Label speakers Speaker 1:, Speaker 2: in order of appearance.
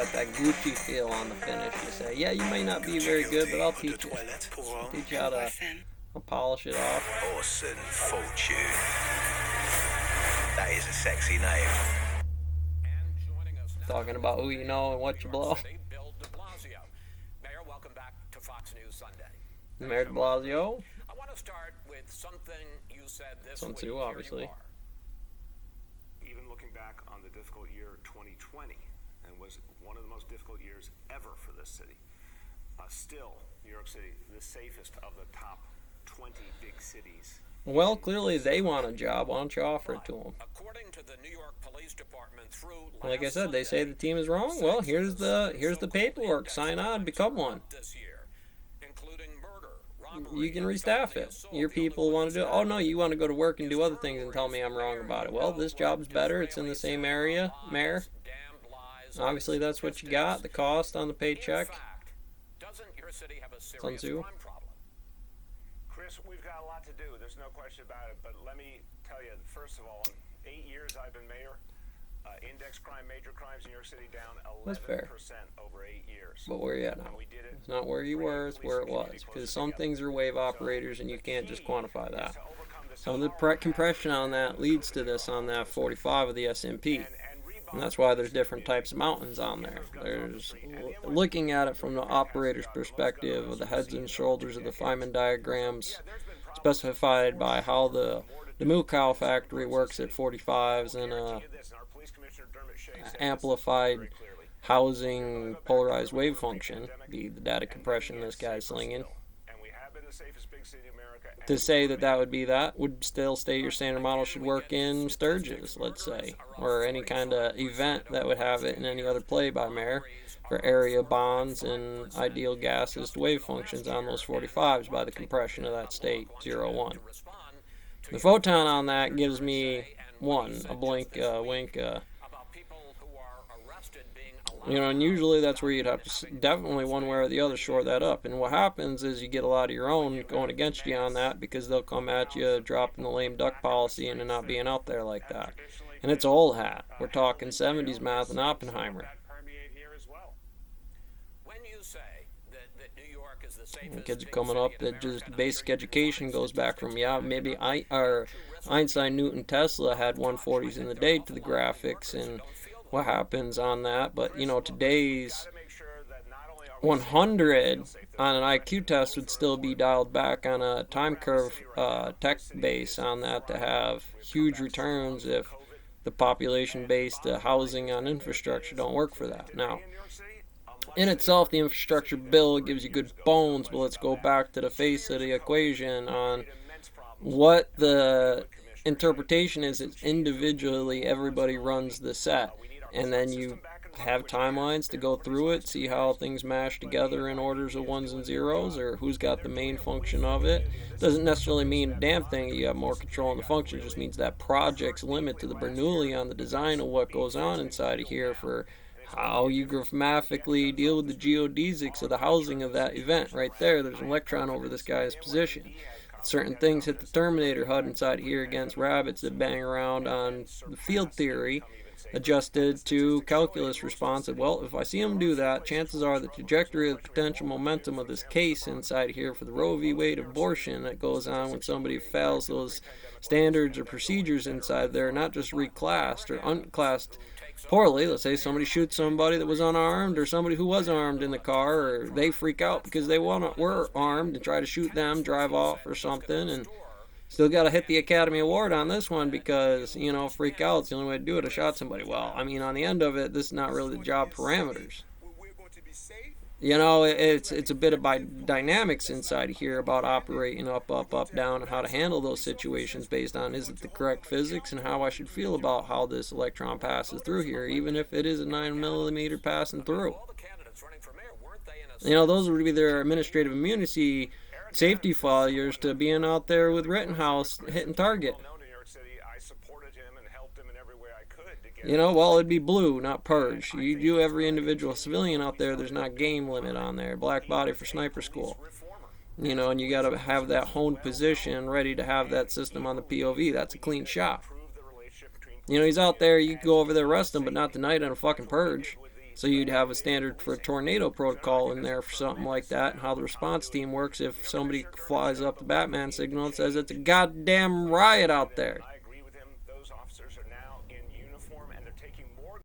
Speaker 1: got that Gucci feel on the finish. You say, yeah, you may not be very good, but I'll teach you. Teach you how to polish it off.
Speaker 2: Orson Fortune. That is a sexy name.
Speaker 1: Talking about who you know and what you blow.
Speaker 3: Mayor, welcome back to Fox News Sunday.
Speaker 1: Mayor de Blasio.
Speaker 3: I want to start with something you said this
Speaker 1: Sun
Speaker 3: week.
Speaker 1: Tzu, obviously.
Speaker 4: Even looking back on the difficult year 2020, and was one of the most difficult years ever for this city, still, New York City, the safest of the top 20 big cities.
Speaker 1: Well, clearly they want a job. Why don't you offer it to them?
Speaker 3: According to the New York Police Department, through
Speaker 1: Like I said, they say the team is wrong. Well, here's the paperwork. Sign on, become one.
Speaker 3: this year, including murder, robbery,
Speaker 1: You can restaff it. Your people want to do it. Oh, no, you want to go to work and do other things and tell me I'm wrong about it. Well, this job's better. It's in the same area, Mayor. Obviously, that's what you got. The cost on the paycheck.
Speaker 3: Doesn't your city have a
Speaker 1: Sun
Speaker 3: serious
Speaker 1: Tzu.
Speaker 3: crime problem?
Speaker 4: Chris, we've got a lot to do. There's no question about it. But let me tell you, first of all, in 8 years I've been mayor, index crime, major crimes in New York City down 11%
Speaker 1: That's fair.
Speaker 4: over 8 years.
Speaker 1: But where you at now?
Speaker 4: And we did it.
Speaker 1: It's not where you were, it's where it was. Because some things are wave operators and you can't just quantify that. Some of the compression on that leads to this on that 45 of the SMP. And that's why there's different types of mountains on there. There's looking at it from the operator's perspective of the heads and shoulders of the Feynman diagrams specified by how the milk cow factory works at 45s and amplified housing polarized wave function, the data compression this guy's slinging. To say that would be that would still state your standard model should work in Sturgis, let's say, or any kind of event that would have it in any other play by Mayor for area bonds and ideal gases to wave functions on those 45s by the compression of that state 0-1. The photon on that gives me one, a blink, wink, and usually that's where you'd have to definitely one way or the other shore that up. And what happens is you get a lot of your own going against you on that because they'll come at you dropping the lame duck policy and not being out there like that. And it's old hat. We're talking 70s math and Oppenheimer.
Speaker 3: When you say that New York is the safest
Speaker 1: And kids are
Speaker 3: big
Speaker 1: coming
Speaker 3: city
Speaker 1: up
Speaker 3: in
Speaker 1: that
Speaker 3: America,
Speaker 1: just basic education goes back from, maybe Einstein, Newton, Tesla had 140s in the day to the graphics and what happens on that. But, today's 100 on an IQ test would still be dialed back on a time curve tech base on that to have huge returns if the population-based housing on infrastructure don't work for that. Now, in itself, the infrastructure bill gives you good bones, but let's go back to the face of the equation on what the interpretation is. It's individually everybody runs the set, and then you have timelines to go through it, see how things mash together in orders of ones and zeros, or who's got the main function of it. Doesn't necessarily mean a damn thing you have more control on the function. It just means that project's limit to the Bernoulli on the design of what goes on inside of here for how you graphically deal with the geodesics of the housing of that event. Right there's an electron over this guy's position. Certain things hit the Terminator HUD inside here against rabbits that bang around on the field theory adjusted to calculus response. Well, if I see them do that, chances are the trajectory of the potential momentum of this case inside here for the Roe v. Wade abortion that goes on when somebody fails those standards or procedures inside there, not just reclassed or unclassed poorly. Let's say somebody shoots somebody that was unarmed or somebody who was armed in the car, or they freak out because they were armed and try to shoot them, drive off or something, and still got to hit the Academy Award on this one because, freak out. It's the only way to do it. I shot somebody. Well, on the end of it, this is not really the job parameters. It's a bit of dynamics inside here about operating up, down, and how to handle those situations based on is it the correct physics and how I should feel about how this electron passes through here, even if it is a 9 millimeter passing through. Those would be their administrative immunity safety failures to being out there with Rittenhouse hitting target. It'd be blue, not purge. You do every individual civilian out there, there's not game limit on there. Black body for sniper school. And you got to have that honed position ready to have that system on the POV. That's a clean shot. He's out there, you can go over there, arrest him, but not tonight on a fucking purge. So you'd have a standard for a tornado protocol in there for something like that, and how the response team works if somebody flies up the Batman signal and says it's a goddamn riot out there.